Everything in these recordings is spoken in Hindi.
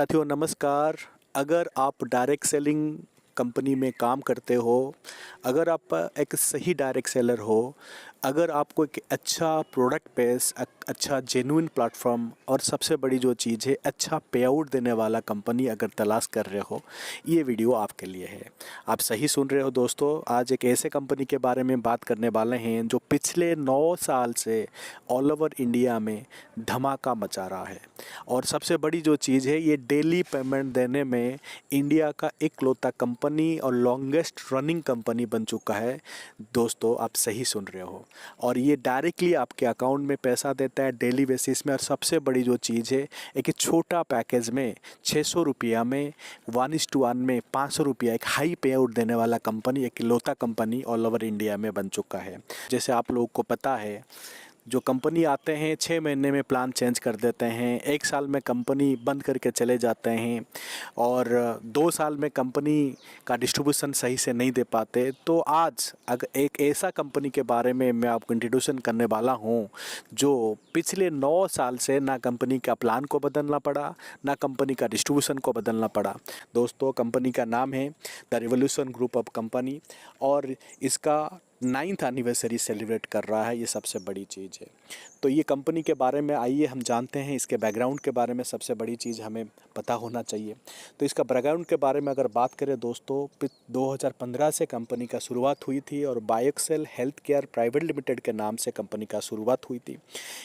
साथियों नमस्कार। अगर आप डायरेक्ट सेलिंग कंपनी में काम करते हो, अगर आप एक सही डायरेक्ट सेलर हो, अगर आपको एक अच्छा प्रोडक्ट बेस, अच्छा जेन्युइन प्लेटफॉर्म और सबसे बड़ी जो चीज़ है अच्छा पे आउट देने वाला कंपनी अगर तलाश कर रहे हो, ये वीडियो आपके लिए है। आप सही सुन रहे हो दोस्तों। आज एक ऐसे कंपनी के बारे में बात करने वाले हैं जो पिछले 9 साल से ऑल ओवर इंडिया में धमाका मचा रहा है। और सबसे बड़ी जो चीज़ है, ये डेली पेमेंट देने में इंडिया का इकलौता कंपनी और लॉन्गेस्ट रनिंग कंपनी बन चुका है। दोस्तों आप सही सुन रहे हो। और ये डायरेक्टली आपके अकाउंट में पैसा देता है डेली बेसिस में। और सबसे बड़ी जो चीज़ है, एक छोटा पैकेज में 600 रुपया में 1:1 में 500 रुपया एक हाई पे आउट देने वाला कंपनी, एक इकलौता कंपनी ऑल ओवर इंडिया में बन चुका है। जैसे आप लोगों को पता है, जो कंपनी आते हैं 6 महीने में प्लान चेंज कर देते हैं, 1 साल में कंपनी बंद करके चले जाते हैं और 2 साल में कंपनी का डिस्ट्रीब्यूशन सही से नहीं दे पाते। तो आज अगर एक ऐसा कंपनी के बारे में मैं आपको इंट्रोड्यूशन करने वाला हूं, जो पिछले 9 साल से ना कंपनी का प्लान को बदलना पड़ा, ना कंपनी का डिस्ट्रीब्यूशन को बदलना पड़ा। दोस्तों कंपनी का नाम है the revolution group of company और इसका 9th एनिवर्सरी सेलिब्रेट कर रहा है। ये सबसे बड़ी चीज़ है। तो ये कंपनी के बारे में आइए हम जानते हैं। इसके बैकग्राउंड के बारे में सबसे बड़ी चीज़ हमें पता होना चाहिए। तो इसका बैकग्राउंड के बारे में अगर बात करें दोस्तों, 2015 से कंपनी का शुरुआत हुई थी और बायोक्सेल हेल्थ केयर प्राइवेट लिमिटेड के नाम से कंपनी का शुरुआत हुई थी।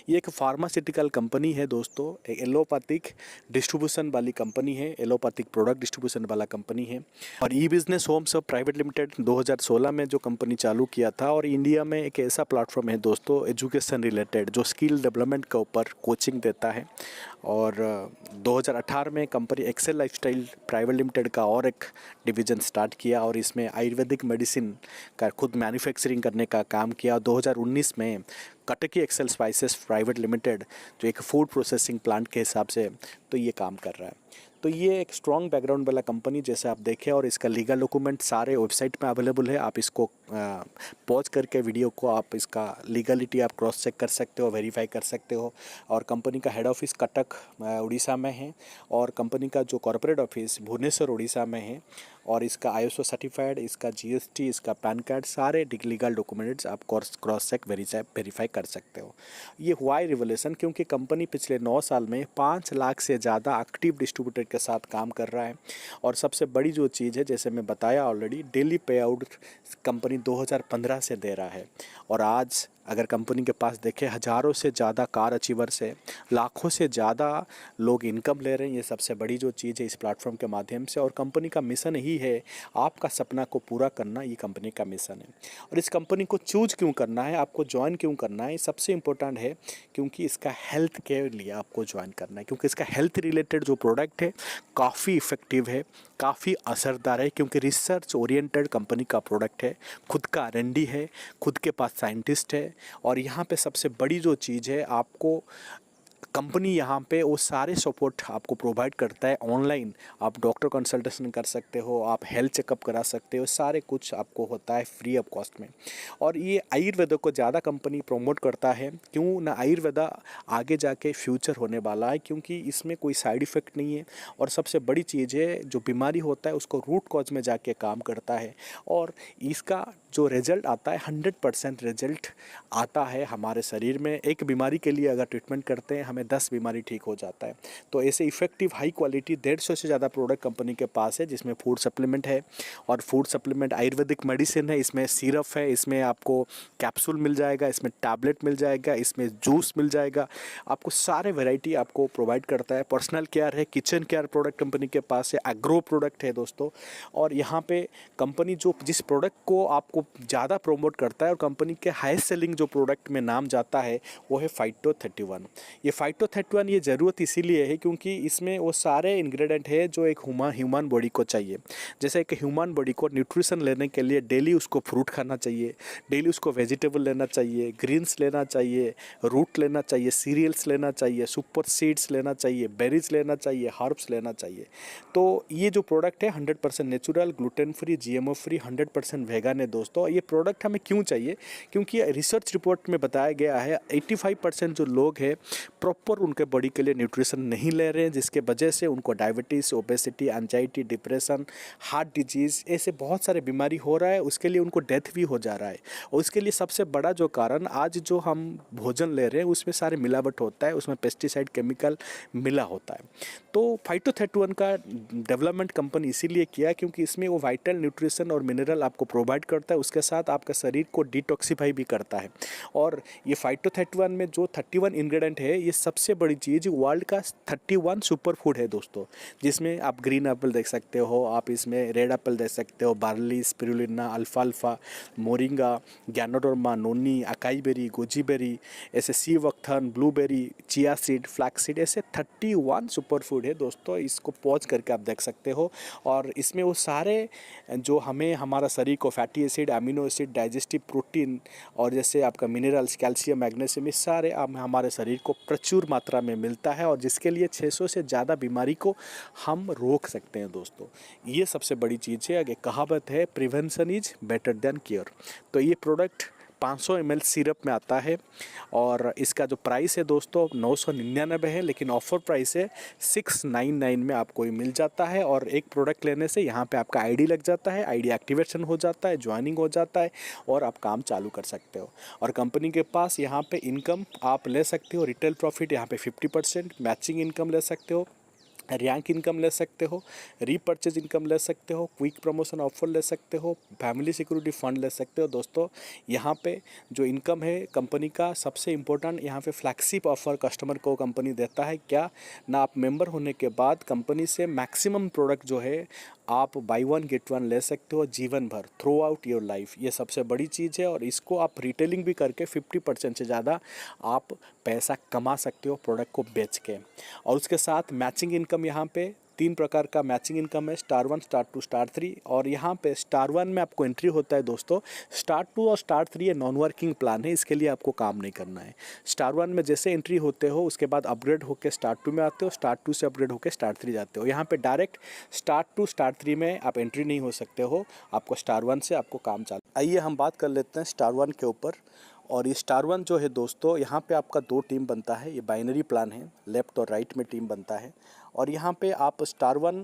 ये एक फार्मास्यूटिकल कंपनी है दोस्तों, एक एलोपैथिक डिस्ट्रीब्यूशन वाली कंपनी है, एलोपैथिक प्रोडक्ट डिस्ट्रीब्यूशन वाला कंपनी है। और ई बिजनेस होम्स प्राइवेट लिमिटेड 2016 में जो कंपनी चालू किया था। और इंडिया में एक ऐसा प्लेटफॉर्म है दोस्तों एजुकेशन रिलेटेड, जो स्किल डेवलपमेंट के ऊपर कोचिंग देता है। और 2018 में company Excel lifestyle private limited का और एक डिवीज़न स्टार्ट किया और इसमें आयुर्वेदिक मेडिसिन का खुद मैन्युफैक्चरिंग करने का काम किया। 2019 में Katki Excel spices private limited, जो एक फूड प्रोसेसिंग प्लांट के हिसाब से तो ये काम कर रहा है। तो ये एक स्ट्रॉन्ग बैकग्राउंड वाला कंपनी जैसे आप देखें, और इसका लीगल डॉक्यूमेंट सारे वेबसाइट में अवेलेबल है। आप इसको पॉज करके वीडियो को आप इसका लीगलिटी आप क्रॉस चेक कर सकते हो, वेरीफाई कर सकते हो। और कंपनी का हेड ऑफिस कटक उड़ीसा में है और कंपनी का जो कॉर्पोरेट ऑफिस भुवनेश्वर उड़ीसा में है। और इसका ISO सर्टिफाइड, इसका GST, इसका पैन कार्ड, सारे लीगल डॉक्यूमेंट्स आप क्रॉस चेक वेरीफाई कर सकते हो। ये हुआ है रिवोल्यूशन क्योंकि कंपनी पिछले 9 साल में 5 लाख से ज़्यादा एक्टिव डिस्ट्रीब्यूटर के साथ काम कर रहा है। और सबसे बड़ी जो चीज़ है, जैसे मैं बताया ऑलरेडी, डेली पे आउट कंपनी 2015 से दे रहा है। और आज अगर कंपनी के पास देखें, हज़ारों से ज़्यादा कार अचीवर्स है, लाखों से ज़्यादा लोग इनकम ले रहे हैं। ये सबसे बड़ी जो चीज़ है इस प्लेटफॉर्म के माध्यम से। और कंपनी का मिशन ही है आपका सपना को पूरा करना, ये कंपनी का मिशन है। और इस कंपनी को चूज़ क्यों करना है, आपको ज्वाइन क्यों करना है, सबसे इम्पोर्टेंट है क्योंकि इसका हेल्थ के लिए आपको ज्वाइन करना है। क्योंकि इसका हेल्थ रिलेटेड जो प्रोडक्ट है काफ़ी इफ़ेक्टिव है, काफ़ी असरदार है। क्योंकि रिसर्च ओरिएंटेड कंपनी का प्रोडक्ट है, खुद का R&D है, खुद के पास साइंटिस्ट है। और यहाँ पे सबसे बड़ी जो चीज़ है, आपको कंपनी यहाँ पे वो सारे सपोर्ट आपको प्रोवाइड करता है। ऑनलाइन आप डॉक्टर कंसल्टेशन कर सकते हो, आप हेल्थ चेकअप करा सकते हो, सारे कुछ आपको होता है फ्री ऑफ कॉस्ट में। और ये आयुर्वेदा को ज़्यादा कंपनी प्रमोट करता है। क्यों ना, आयुर्वेदा आगे जाके फ्यूचर होने वाला है क्योंकि इसमें कोई साइड इफ़ेक्ट नहीं है। और सबसे बड़ी चीज़ है, जो बीमारी होता है उसको रूट कॉज में जाके काम करता है। और इसका जो रिज़ल्ट आता है 100% रिज़ल्ट आता है हमारे शरीर में। एक बीमारी के लिए अगर ट्रीटमेंट करते हैं, हमें 10 बीमारी ठीक हो जाता है। तो ऐसे इफेक्टिव हाई क्वालिटी 150 से ज़्यादा प्रोडक्ट कंपनी के पास है, जिसमें फूड सप्लीमेंट है। और फूड सप्लीमेंट आयुर्वेदिक मेडिसिन है, इसमें सिरप है, इसमें आपको कैप्सूल मिल जाएगा, इसमें टैबलेट मिल जाएगा, इसमें जूस मिल जाएगा। आपको सारे वैरायटी आपको प्रोवाइड करता है। पर्सनल केयर है, किचन केयर प्रोडक्ट कंपनी के पास है, एग्रो प्रोडक्ट है दोस्तों। और यहाँ पे कंपनी जो जिस प्रोडक्ट को आपको ज़्यादा प्रमोट करता है और कंपनी के हाईएस्ट सेलिंग जो प्रोडक्ट में नाम जाता है वो है फाइटो-31। ये फाइटो-31 ये ज़रूरत इसीलिए है क्योंकि इसमें वो सारे इंग्रेडिएंट है जो एक ह्यूमन बॉडी को चाहिए। जैसे एक ह्यूमन बॉडी को न्यूट्रिशन लेने के लिए डेली उसको फ्रूट खाना चाहिए, डेली उसको वेजिटेबल लेना चाहिए, ग्रीन्स लेना चाहिए, रूट लेना चाहिए, सीरियल्स लेना चाहिए, सुपर सीड्स लेना चाहिए, बेरीज लेना चाहिए, हर्ब्स लेना चाहिए। तो ये जो प्रोडक्ट है 100% natural, gluten free, GMO free, 100% vegan है दोस्तों। ये प्रोडक्ट हमें क्यों चाहिए, क्योंकि रिसर्च रिपोर्ट में बताया गया है 85% जो लोग हैं प्रॉपर उनके बॉडी के लिए न्यूट्रिशन नहीं ले रहे हैं, जिसके वजह से उनको diabetes, obesity, anxiety, depression, heart disease, ऐसे बहुत सारे बीमारी हो रहा है। उसके लिए उनको डेथ भी हो जा रहा है। और उसके लिए सबसे बड़ा जो कारण, आज जो हम भोजन ले रहे हैं उसमें सारे मिलावट होता है, उसमें पेस्टिसाइड, केमिकल मिला होता है। तो फाइटो31 का डेवलपमेंट कंपनी इसीलिए किया क्योंकि इसमें वो वाइटल न्यूट्रिशन और मिनरल आपको प्रोवाइड करता है, उसके साथ आपका शरीर को डिटॉक्सीफाई भी करता है। और ये फाइटो31 में जो 31 इंग्रेडिएंट है, ये सबसे बड़ी चीज़, वर्ल्ड का 31 सुपर फूड है दोस्तों, जिसमें आप ग्रीन एप्पल देख सकते हो, आप इसमें रेड एप्पल देख सकते हो, बार्ली, स्पिरुलिना, अल्फाल्फा, moringa, ganoderma, noni, acai berry, goji berry, ऐसे sea buckthorn, blueberry, chia seed, flax seed, ऐसे 31 सुपर फूड है दोस्तों। इसको पॉज करके आप देख सकते हो। और इसमें वो सारे जो हमें हमारा शरीर को fatty acid, amino acid, digestive protein और जैसे आपका मिनरल्स, कैल्शियम, मैग्नीशियम, ये सारे हमारे शरीर को प्रचुर मात्रा में मिलता है और जिसके लिए 600 से ज़्यादा बीमारी को हम रोक सकते हैं दोस्तों। ये सबसे बड़ी चीज़ है। एक कहावत है, prevention is better than cure. तो ये प्रोडक्ट 500 ml सिरप में आता है और इसका जो प्राइस है दोस्तों 999 है, लेकिन ऑफर प्राइस है 699 में आपको ये मिल जाता है। और एक प्रोडक्ट लेने से यहाँ पे आपका आईडी लग जाता है, आईडी एक्टिवेशन हो जाता है, ज्वाइनिंग हो जाता है और आप काम चालू कर सकते हो। और कंपनी के पास यहाँ पे इनकम आप ले सकते हो, रिटेल प्रॉफिट यहाँ पे 50%, मैचिंग इनकम ले सकते हो, रैंक इनकम ले सकते हो, रीपर्चेज इनकम ले सकते हो, क्विक प्रमोशन ऑफर ले सकते हो, फैमिली सिक्योरिटी फंड ले सकते हो। दोस्तों यहाँ पे जो इनकम है कंपनी का, सबसे इम्पोर्टेंट यहाँ पे फ्लैगशिप ऑफर कस्टमर को कंपनी देता है। क्या ना, आप मेंबर होने के बाद कंपनी से मैक्सिमम प्रोडक्ट जो है आप बाई वन गेट वन ले सकते हो जीवन भर, थ्रू आउट योर लाइफ। ये सबसे बड़ी चीज़ है और इसको आप रिटेलिंग भी करके 50% से ज़्यादा आप पैसा कमा सकते हो प्रोडक्ट को बेच के। और उसके साथ मैचिंग इनकम यहाँ पे 3 प्रकार का मैचिंग इनकम है, स्टार 1, स्टार 2, स्टार 3। और यहाँ पे स्टार 1 में आपको एंट्री होता है दोस्तों। स्टार 2 और स्टार 3 ये नॉन वर्किंग प्लान है, इसके लिए आपको काम नहीं करना है। स्टार 1 में जैसे एंट्री होते हो उसके बाद अपग्रेड होकर स्टार 2 में आते हो, स्टार 2 से अपग्रेड होकर स्टार 3 जाते हो। यहाँ पे डायरेक्ट स्टार 2, स्टार 3 में आप एंट्री नहीं हो सकते हो, आपको स्टार 1 से आपको काम चालू। आइए हम बात कर लेते हैं स्टार 1 के ऊपर। और ये स्टार 1 जो है दोस्तों, यहाँ पे आपका 2 टीम बनता है। ये बाइनरी प्लान है, लेफ्ट और राइट में टीम बनता है। और यहाँ पे आप स्टार 1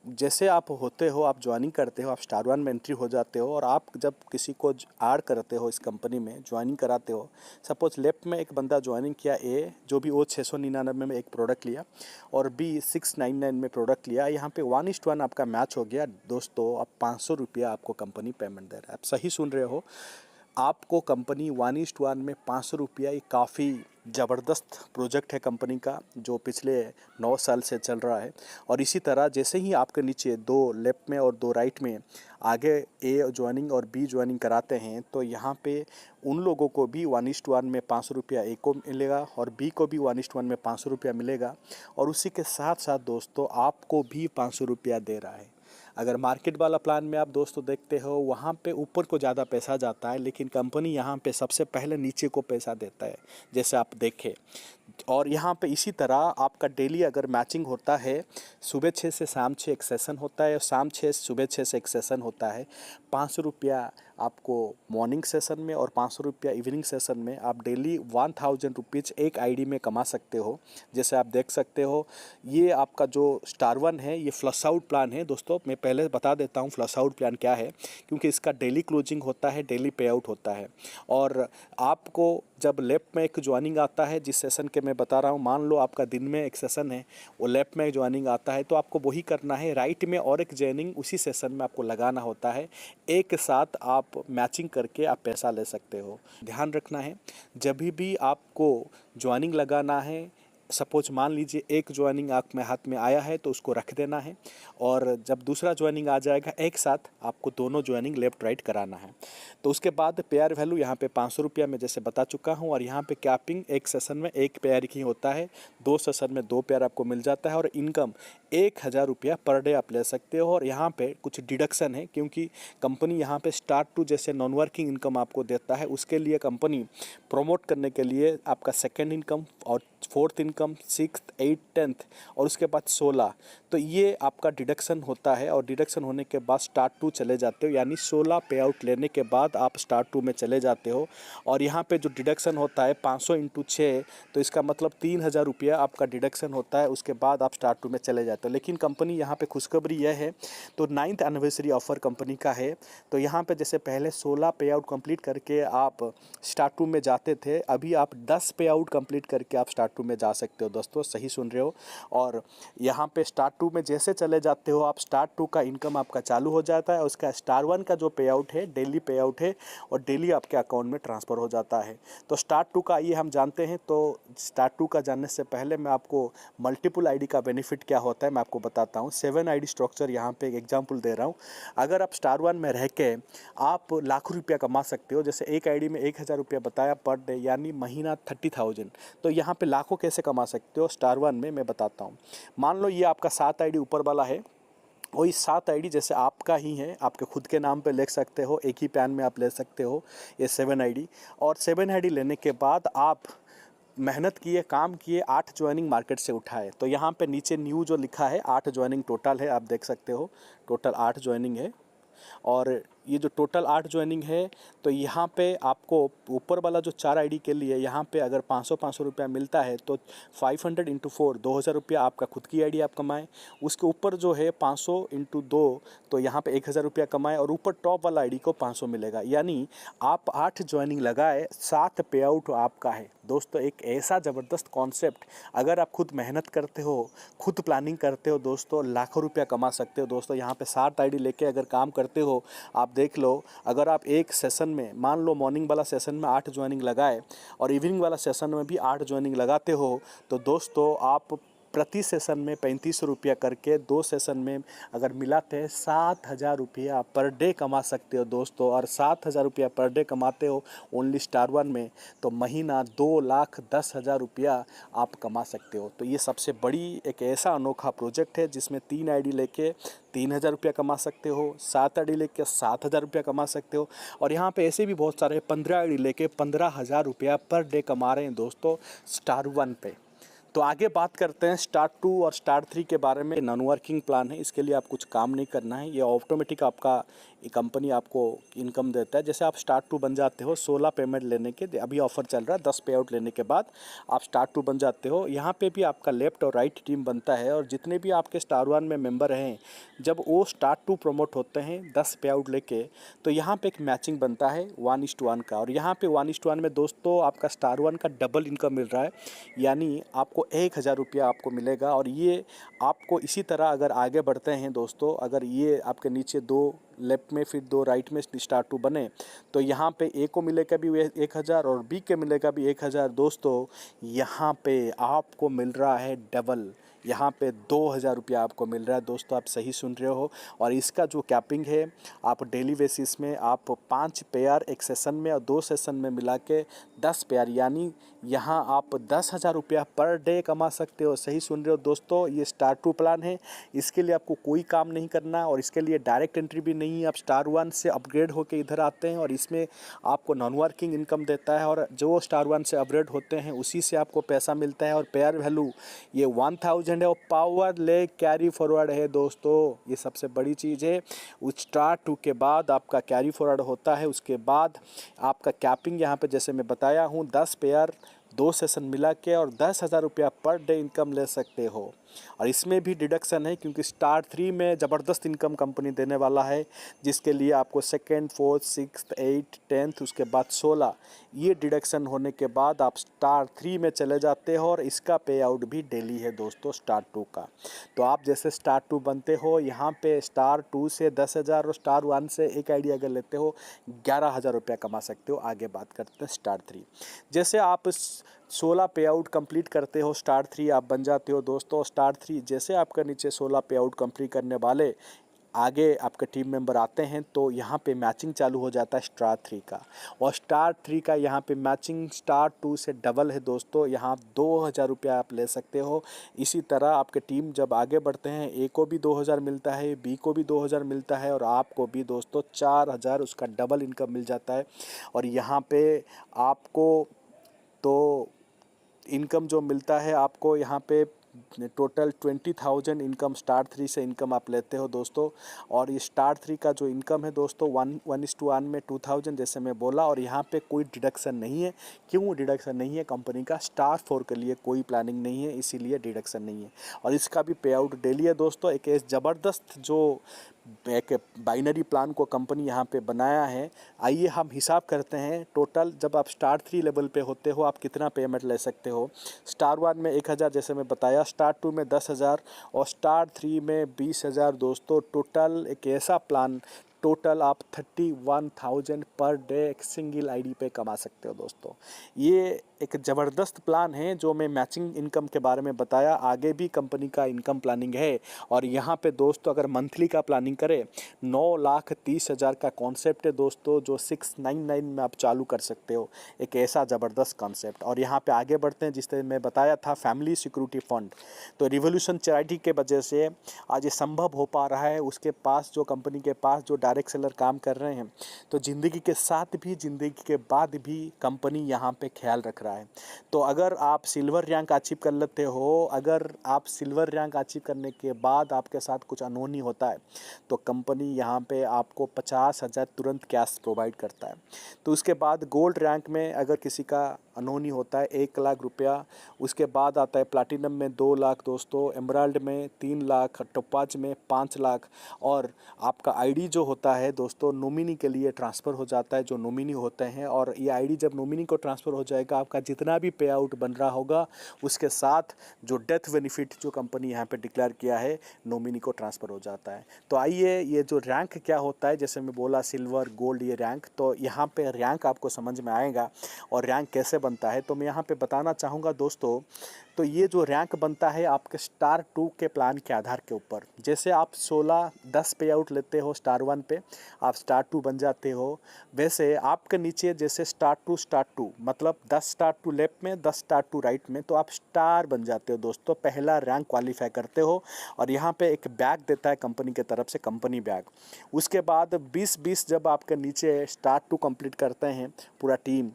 जैसे आप होते हो, आप ज्वाइनिंग करते हो, आप स्टार 1 में एंट्री हो जाते हो। और आप जब किसी को ऐड करते हो इस कंपनी में, ज्वाइनिंग कराते हो, सपोज लेफ्ट में एक बंदा ज्वाइनिंग किया, ए जो भी वो 699 में एक प्रोडक्ट लिया और बी 699 में प्रोडक्ट लिया, यहाँ पे 1:1 आपका मैच हो गया दोस्तों। अब 500 रुपया आपको कंपनी पेमेंट दे रहा है। आप सही सुन रहे हो, आपको कंपनी 1:1 में 500 रुपया, ये काफ़ी ज़बरदस्त प्रोजेक्ट है कंपनी का, जो पिछले 9 साल से चल रहा है। और इसी तरह जैसे ही आपके नीचे 2 लेफ्ट में और 2 राइट में आगे ए ज्वाइनिंग और बी ज्वाइनिंग कराते हैं, तो यहाँ पे उन लोगों को भी 1:1 में 500 रुपया ए को मिलेगा और बी को भी 1:1 में 500 रुपया मिलेगा। और उसी के साथ साथ दोस्तों आपको भी 500 रुपया दे रहा है। अगर मार्केट वाला प्लान में आप दोस्तों देखते हो, वहाँ पे ऊपर को ज़्यादा पैसा जाता है, लेकिन कंपनी यहाँ पे सबसे पहले नीचे को पैसा देता है, जैसे आप देखें। और यहाँ पे इसी तरह आपका डेली अगर मैचिंग होता है, सुबह 6 से शाम 6 एक सेशन होता है और शाम 6 सुबह 6 से एक सेशन होता है। 500 रुपया आपको मॉर्निंग सेशन में और 500 रुपया इवनिंग सेशन में, आप डेली 1000 रुपीज़ एक आईडी में कमा सकते हो। जैसे आप देख सकते हो, ये आपका जो स्टार 1 है, ये फ्लश आउट प्लान है दोस्तों। मैं पहले बता देता हूँ फ्लश आउट प्लान क्या है, क्योंकि इसका डेली क्लोजिंग होता है, डेली पे आउट होता है। और आपको जब लेफ्ट में एक ज्वाइनिंग आता है, जिस सेशन के मैं बता रहा हूँ, मान लो आपका दिन में एक सेशन है, वो लेफ्ट में ज्वाइनिंग आता है, तो आपको वही करना है। राइट में और एक ज्वाइनिंग उसी सेशन में आपको लगाना होता है। एक साथ आप मैचिंग करके आप पैसा ले सकते हो। ध्यान रखना है, जब भी आपको ज्वाइनिंग लगाना है, सपोज मान लीजिए एक ज्वाइनिंग आप में हाथ में आया है, तो उसको रख देना है। और जब दूसरा ज्वाइनिंग आ जाएगा, एक साथ आपको दोनों ज्वाइनिंग लेफ्ट राइट कराना है। तो उसके बाद पेयर वैल्यू यहाँ पे 500 रुपया में जैसे बता चुका हूँ। और यहाँ पे कैपिंग एक सेशन में एक पेयर ही होता है, 2 सेशन में 2 पेयर आपको मिल जाता है। और इनकम 1000 रुपया पर डे आप ले सकते हो। और यहाँ पे कुछ डिडक्शन है, क्योंकि कंपनी यहाँ पे स्टार्ट टू जैसे नॉन वर्किंग इनकम आपको देता है, उसके लिए कंपनी प्रमोट करने के लिए आपका सेकेंड इनकम और फोर्थ इनकम, सिक्स्थ, 8, 10th और उसके बाद 16, तो ये आपका डिडक्शन होता है। और डिडक्शन होने के बाद स्टार्ट टू चले जाते हो, यानी 16 पे आउट लेने के बाद आप स्टार्ट टू में चले जाते हो। और यहाँ पे जो डिडक्शन होता है 500 इंटू 6, तो इसका मतलब 3000 रुपया आपका डिडक्शन होता है। उसके बाद आप स्टार्ट टू में चले जाते हो। लेकिन कंपनी यहाँ पे खुशखबरी यह है, तो 9th एनिवर्सरी ऑफर कंपनी का है। तो यहाँ पे जैसे पहले 16 पे आउट कंप्लीट करके आप स्टार्ट टू में जाते थे, अभी आप 10 पे आउट कंप्लीट करके आप स्टार्ट टू में जा सकते हो दोस्तों, सही सुन रहे हो। और यहाँ पे स्टार्ट टू में जैसे चले जाते हो आप, स्टार्ट टू का इनकम आपका चालू हो जाता है। उसका स्टार वन का जो पे आउट है, डेली पे आउट है, और डेली आपके अकाउंट में ट्रांसफ़र हो जाता है। तो स्टार्ट टू का आइए हम जानते हैं। तो स्टार्ट टू का जानने से पहले मैं आपको मल्टीपल आईडी का बेनिफिट क्या होता है मैं आपको बताता हूँ। 7 आईडी स्ट्रक्चर यहाँ पे एक एग्जांपल दे रहा हूँ। अगर आप स्टार वन में रह के आप लाखों रुपया कमा सकते हो। जैसे एक आईडी में 1000 रुपया बताया पर डे, यानी महीना 30,000। तो यहाँ पे लाखों कैसे कमा सकते हो स्टार वन में, मैं बताता हूँ। मान लो ये आपका 7 आईडी ऊपर वाला है, वही 7 आईडी जैसे आपका ही है, आपके खुद के नाम पे ले सकते हो, एक ही पैन में आप ले सकते हो ये 7 आईडी। और 7 आईडी लेने के बाद आप मेहनत किए, काम किए, 8 ज्वाइनिंग मार्केट से उठाए। तो यहाँ पे नीचे न्यू जो लिखा है 8 ज्वाइनिंग टोटल है, आप देख सकते हो टोटल 8 ज्वाइनिंग है। और ये जो टोटल 8 ज्वाइनिंग है, तो यहाँ पे आपको ऊपर वाला जो 4 आईडी के लिए यहाँ पे अगर 500 रुपया मिलता है, तो 500 इंटू 4 2000 रुपया आपका खुद की आईडी आप कमाएं। उसके ऊपर जो है 500 इंटू 2, तो यहाँ पे 1000 रुपया कमाएं, और ऊपर टॉप वाला आईडी को 500 मिलेगा। यानी आप 8 ज्वाइनिंग लगाए, 7 पे आउट आपका है दोस्तों। एक ऐसा ज़बरदस्त कॉन्सेप्ट, अगर आप खुद मेहनत करते हो, खुद प्लानिंग करते हो दोस्तों, लाखों रुपया कमा सकते हो दोस्तों। यहाँ पे 7 आईडी लेके अगर काम करते हो, आप देख लो, अगर आप एक सेशन में मान लो मॉर्निंग वाला सेशन में 8 ज्वाइनिंग लगाए और इवनिंग वाला सेशन में भी 8 ज्वाइनिंग लगाते हो, तो दोस्तों आप प्रति सेशन में 35 रुपया करके 2 सेशन में अगर मिलाते हैं 7000 रुपया पर डे कमा सकते हो दोस्तों। और 7000 रुपया पर डे कमाते हो ओनली स्टार वन में, तो महीना 2,10,000 रुपया आप कमा सकते हो। तो ये सबसे बड़ी एक ऐसा अनोखा प्रोजेक्ट है जिसमें 3 आईडी लेके 3000 रुपया कमा सकते हो, 7 आईडी लेके 7000 रुपया कमा सकते हो। और यहाँ पे ऐसे भी बहुत सारे 15 आईडी लेके 15,000 रुपया पर डे कमा रहे हैं दोस्तों स्टार वन पे। तो आगे बात करते हैं स्टार टू और स्टार थ्री के बारे में। नॉन वर्किंग प्लान है, इसके लिए आप कुछ काम नहीं करना है, ये ऑटोमेटिक आपका ये कंपनी आपको इनकम देता है। जैसे आप स्टार टू बन जाते हो 16 पेमेंट लेने के, अभी ऑफर चल रहा है, 10 पे आउट लेने के बाद आप स्टार टू बन जाते हो। यहाँ पे भी आपका लेफ्ट और राइट टीम बनता है, और जितने भी आपके स्टार वन में मेंबर हैं, जब वो स्टार टू प्रमोट होते हैं 10 पे आउट लेके, तो यहाँ पे एक मैचिंग बनता है 1:1 का। और यहाँ पे 1:1 में दोस्तों आपका स्टार वन का डबल इनकम मिल रहा है, यानी आपको 1000 रुपया आपको मिलेगा। और ये आपको इसी तरह अगर आगे बढ़ते हैं दोस्तों, अगर ये आपके नीचे 2 लेफ्ट में फिर 2 राइट में स्टार टू बने, तो यहाँ पे ए को मिलेगा भी 1000 और बी के मिलेगा भी 1000 दोस्तों। यहाँ पे आपको मिल रहा है डबल, यहाँ पे 2000 रुपया आपको मिल रहा है दोस्तों, आप सही सुन रहे हो। और इसका जो कैपिंग है, आप डेली बेसिस में आप 5 पेयर एक सेशन में और 2 सेशन में मिला के 10 पेयर, यानी यहाँ आप 10,000 रुपया पर डे कमा सकते हो। सही सुन रहे हो दोस्तों, ये स्टार टू प्लान है, इसके लिए आपको कोई काम नहीं करना, और इसके लिए डायरेक्ट एंट्री भी नहीं है। आप स्टार वन से अपग्रेड होकर इधर आते हैं, और इसमें आपको नॉन वर्किंग इनकम देता है, और जो स्टार वन से अपग्रेड होते हैं उसी से आपको पैसा मिलता है। और पेयर वैल्यू ये 1000 है, और पावर ले कैरी फॉरवर्ड है दोस्तों, ये सबसे बड़ी चीज़ है। उस स्टार टू के बाद आपका कैरी फॉरवर्ड होता है, उसके बाद आपका कैपिंग यहाँ पे जैसे मैं बताया हूँ 10 पेयर 2 सेशन मिला के और 10,000 रुपया पर डे इनकम ले सकते हो। और इसमें भी डिडक्शन है, क्योंकि स्टार थ्री में ज़बरदस्त इनकम कंपनी देने वाला है, जिसके लिए आपको 2nd, 4th, 6th, 8th, 10th उसके बाद 16 ये डिडक्शन होने के बाद आप स्टार थ्री में चले जाते हो। और इसका पे आउट भी डेली है दोस्तों स्टार टू का। तो आप जैसे स्टार टू बनते हो, यहाँ पे स्टार टू से 10,000 और स्टार वन से एक आईडी अगर लेते हो 11,000 रुपया कमा सकते हो। आगे बात करते हैं स्टार थ्री। जैसे आप 16 पे आउट कंप्लीट करते हो, स्टार थ्री आप बन जाते हो दोस्तों। स्टार थ्री जैसे आपका नीचे 16 पे आउट कंप्लीट करने वाले आगे आपके टीम मेंबर आते हैं, तो यहाँ पे मैचिंग चालू हो जाता है स्टार थ्री का। और स्टार थ्री का यहाँ पे मैचिंग स्टार टू से डबल है दोस्तों, यहाँ 2000 रुपया आप ले सकते हो। इसी तरह आपके टीम जब आगे बढ़ते हैं, ए को भी 2000 मिलता है, बी को भी 2000 मिलता है, और आपको भी दोस्तों 4000 उसका डबल इनकम मिल जाता है। और यहाँ पे आपको तो इनकम जो मिलता है आपको यहाँ पे टोटल 20,000 इनकम स्टार 3 से इनकम आप लेते हो दोस्तों। और ये स्टार 3 का जो इनकम है दोस्तों 1:1 में 2,000 जैसे मैं बोला, और यहाँ पे कोई डिडक्शन नहीं है। क्यों डिडक्शन नहीं है? कंपनी का स्टार 4 के लिए कोई प्लानिंग नहीं है, इसीलिए डिडक्शन नहीं है। और इसका भी पे आउट डेली है दोस्तों। एक ज़बरदस्त जो एक बाइनरी प्लान को कंपनी यहाँ पे बनाया है। आइए हम हिसाब करते हैं टोटल। जब आप स्टार 3 लेवल पे होते हो आप कितना पेमेंट ले सकते हो। स्टार 1 में 1,000 जैसे मैं बताया, स्टार 2 में 10,000 और स्टार 3 में 20,000 दोस्तों। टोटल एक ऐसा प्लान, टोटल आप 31,000 पर डे एक सिंगल आईडी पे कमा सकते हो दोस्तों। ये एक ज़बरदस्त प्लान है जो मैं मैचिंग इनकम के बारे में बताया। आगे भी कंपनी का इनकम प्लानिंग है। और यहाँ पे दोस्तों अगर मंथली का प्लानिंग करें 9,30,000 का कॉन्सेप्ट है दोस्तों, जो 699 में आप चालू कर सकते हो। एक ऐसा ज़बरदस्त कॉन्सेप्ट। और यहाँ पे आगे बढ़ते हैं। जिस तरह मैं बताया था फैमिली सिक्योरिटी फंड, तो रिवोल्यूशन चैरिटी के वजह से आज ये संभव हो पा रहा है। उसके पास जो कंपनी के पास जो डायरेक्ट सेलर काम कर रहे हैं, तो ज़िंदगी के साथ भी ज़िंदगी के बाद भी कंपनी यहाँ पे ख्याल रख रहा है। तो अगर आप सिल्वर रैंक अचीव कर लेते हो, अगर आप सिल्वर रैंक अचीव करने के बाद आपके साथ कुछ अनहोनी होता है, तो कंपनी यहाँ पे आपको 50,000 तुरंत कैश प्रोवाइड करता है। तो उसके बाद गोल्ड रैंक में अगर किसी का अनहोनी होता है 1,00,000 रुपया। उसके बाद आता है प्लैटिनम में 2,00,000 दोस्तों, एमराल्ड में 3,00,000, टोपाज में 5,00,000। और आपका आईडी जो होता है दोस्तों नॉमिनी के लिए ट्रांसफ़र हो जाता है, जो नॉमिनी होते हैं। और ये आईडी जब नॉमिनी को ट्रांसफ़र हो जाएगा, आपका जितना भी पे आउट बन रहा होगा उसके साथ जो डेथ बेनिफिट जो कंपनी यहाँ पे डिक्लेयर किया है नॉमिनी को ट्रांसफ़र हो जाता है। तो आइए ये जो रैंक क्या होता है, जैसे मैं बोला सिल्वर गोल्ड ये रैंक, तो यहाँ पे रैंक आपको समझ में आएगा और रैंक कैसे बनता है तो मैं यहाँ पे बताना चाहूँगा दोस्तों। तो ये जो रैंक बनता है आपके स्टार 2 के प्लान के आधार के ऊपर। जैसे आप 16-10 पे आउट लेते हो स्टार 1 पे, आप स्टार 2 बन जाते हो। वैसे आपके नीचे जैसे स्टार 2 मतलब 10 स्टार 2 लेफ्ट में 10 स्टार 2 राइट में, तो आप स्टार बन जाते हो दोस्तों। पहला रैंक क्वालिफाई करते हो। और यहाँ पे एक बैग देता है कंपनी की तरफ से, कंपनी बैग। उसके बाद 20-20 जब आपके नीचे स्टार 2 कंप्लीट करते हैं पूरा टीम,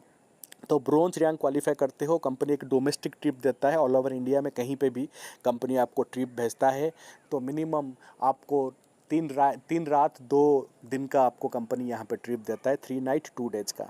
तो ब्रोंज रैंक क्वालिफाई करते हो। कंपनी एक डोमेस्टिक ट्रिप देता है, ऑल ओवर इंडिया में कहीं पे भी कंपनी आपको ट्रिप भेजता है। तो मिनिमम आपको 3 रात 2 दिन का आपको कंपनी यहाँ पे ट्रिप देता है, 3 नाइट 2 डेज का।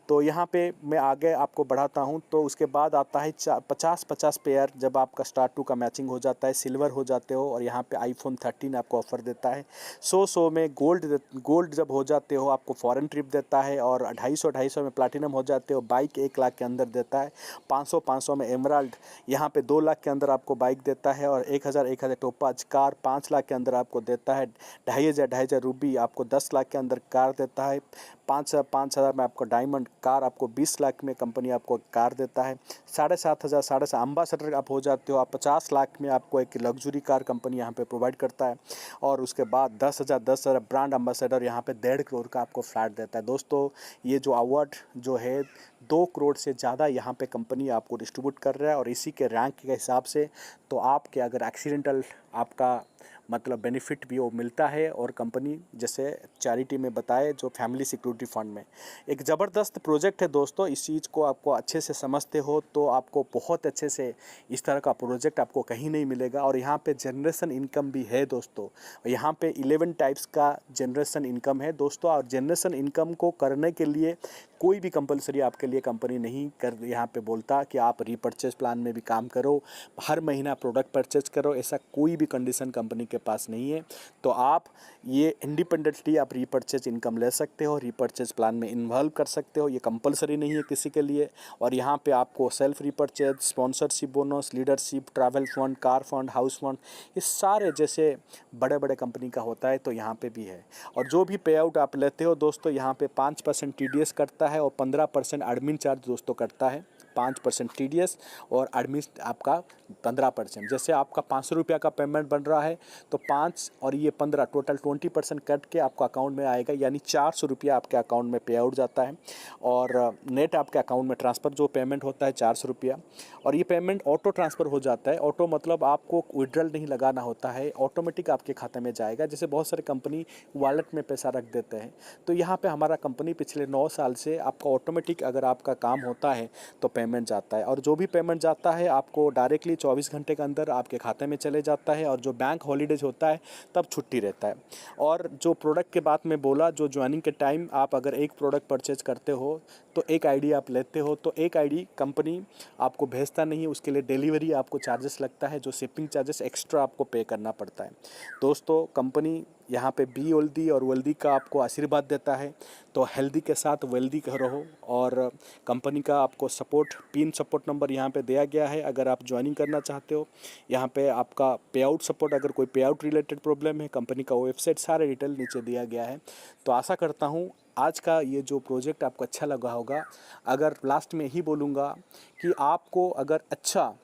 तो यहाँ पे मैं आगे आपको बढ़ाता हूँ। तो उसके बाद आता है 50-50 पेयर। जब आपका स्टार 2 का मैचिंग हो जाता है, सिल्वर हो जाते हो, और यहाँ पे आईफोन 13 आपको ऑफ़र देता है। 100 में गोल्ड जब हो जाते हो आपको फॉरेन ट्रिप देता है। और 250 में प्लैटिनम हो जाते हो, बाइक 1,00,000 के अंदर देता है। 500 में एमराल्ड, यहाँ पे 2,00,000 के अंदर आपको बाइक देता है। और 1,000 टोपाज कार 5,00,000 के अंदर आपको देता है। 2,500 रूबी आपको 10,00,000 के अंदर कार देता है। 5,000 में आपको डायमंड कार आपको 20,00,000 में कंपनी आपको कार देता है। 7,500 अम्बासडर आप हो जाते हो, आप 50,00,000 में आपको एक लग्जरी कार कंपनी यहाँ पे प्रोवाइड करता है। और उसके बाद 10,000 ब्रांड अम्बासडर यहाँ पे 1.5 करोड़ का आपको फ्लैट देता है दोस्तों। ये जो अवार्ड जो है 2 करोड़ से ज़्यादा यहाँ पे कंपनी आपको डिस्ट्रीब्यूट कर रहा है। और इसी के रैंक के हिसाब से तो आपके अगर एक्सीडेंटल आपका मतलब बेनिफिट भी वो मिलता है। और कंपनी जैसे चैरिटी में बताए जो फैमिली सिक्योरिटी फंड में एक ज़बरदस्त प्रोजेक्ट है दोस्तों। इस चीज़ को आपको अच्छे से समझते हो तो आपको बहुत अच्छे से इस तरह का प्रोजेक्ट आपको कहीं नहीं मिलेगा। और यहाँ पे जनरेशन इनकम भी है दोस्तों। यहाँ पे 11 टाइप्स का जनरेशन इनकम है दोस्तों। और जनरेशन इनकम को करने के लिए कोई भी कंपलसरी आपके लिए कंपनी नहीं कर यहाँ पे बोलता कि आप रीपर्चेज प्लान में भी काम करो, हर महीना प्रोडक्ट परचेज करो, ऐसा कोई भी कंडीशन कंपनी के पास नहीं है। तो आप ये इंडिपेंडेंटली आप रीपर्चेज इनकम ले सकते हो, रीपर्चेज प्लान में इन्वॉल्व कर सकते हो, ये कंपलसरी नहीं है किसी के लिए। और यहाँ पे आपको self repurchase, sponsorship bonus, leadership, travel fund, car fund, house fund, ये सारे जैसे बड़े बड़े कंपनी का होता है तो यहाँ पे भी है। और जो भी पे आउट आप लेते हो दोस्तों, यहाँ पे 5% TDS करता है और 15% एडमिन चार्ज दोस्तों करता है। 5% TDS और एडमिन आपका 15%। जैसे आपका 500 रुपया का पेमेंट बन रहा है तो 5 और ये 15 टोटल 20% कट के आपको अकाउंट में आएगा, यानी 400 रुपया आपके अकाउंट में पे आउट जाता है। और नेट आपके अकाउंट में ट्रांसफ़र जो पेमेंट होता है 400 रुपया। और ये पेमेंट ऑटो ट्रांसफ़र हो जाता है। ऑटो मतलब आपको विड्रॉल नहीं लगाना होता है, ऑटोमेटिक आपके खाते में जाएगा। जैसे बहुत सारे कंपनी वॉलेट में पैसा रख देते हैं, तो यहाँ पे हमारा कंपनी पिछले 9 साल से आपका ऑटोमेटिक अगर आपका काम होता है तो पेमेंट पेमेंट जाता है, और जो भी पेमेंट जाता है आपको डायरेक्टली 24 घंटे के अंदर आपके खाते में चले जाता है, और जो बैंक हॉलीडेज होता है तब छुट्टी रहता है। और जो प्रोडक्ट के बात में बोला, जो ज्वाइनिंग के टाइम आप अगर एक प्रोडक्ट परचेज करते हो तो एक आईडी आप लेते हो, तो एक आईडी कंपनी आपको भेजता नहीं है, उसके लिए डिलीवरी आपको चार्जेस लगता है, जो शिपिंग चार्जेस एक्स्ट्रा आपको पे करना पड़ता है। दोस्तों, कंपनी यहाँ पे बी हेल्दी और वेल्दी का आपको आशीर्वाद देता है, तो हेल्दी के साथ वेल्दी का रहो। और कंपनी का आपको सपोर्ट, पिन सपोर्ट नंबर यहाँ पे दिया गया है, अगर आप ज्वाइनिंग करना चाहते हो। यहाँ पे आपका पे आउट सपोर्ट, अगर कोई पे आउट रिलेटेड प्रॉब्लम है, कंपनी का वेबसाइट, सारे डिटेल नीचे दिया गया है। तो आशा करता हूँ आज का ये जो प्रोजेक्ट आपको अच्छा लगा होगा। अगर लास्ट में यही बोलूँगा कि आपको अगर अच्छा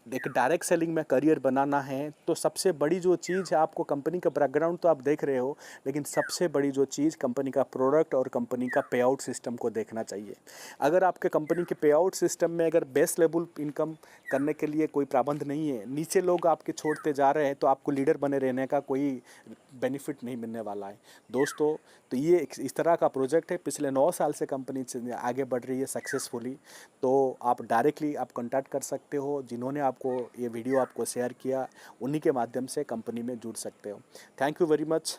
एक डायरेक्ट सेलिंग में करियर बनाना है, तो सबसे बड़ी जो चीज़ है, आपको कंपनी का बैकग्राउंड तो आप देख रहे हो, लेकिन सबसे बड़ी जो चीज़ कंपनी का प्रोडक्ट और कंपनी का पे आउट सिस्टम को देखना चाहिए। अगर आपके कंपनी के पे आउट सिस्टम में अगर बेस लेवल इनकम करने के लिए कोई प्रबंध नहीं है, नीचे लोग आपके छोड़ते जा रहे हैं, तो आपको लीडर बने रहने का कोई बेनिफिट नहीं मिलने वाला है दोस्तों। तो ये इस तरह का प्रोजेक्ट है, पिछले 9 साल से कंपनी आगे बढ़ रही है सक्सेसफुली। तो आप डायरेक्टली आप कॉन्टैक्ट कर सकते हो, जिन्होंने आपको ये वीडियो आपको शेयर किया उन्हीं के माध्यम से कंपनी में जुड़ सकते हो। Thank you very much.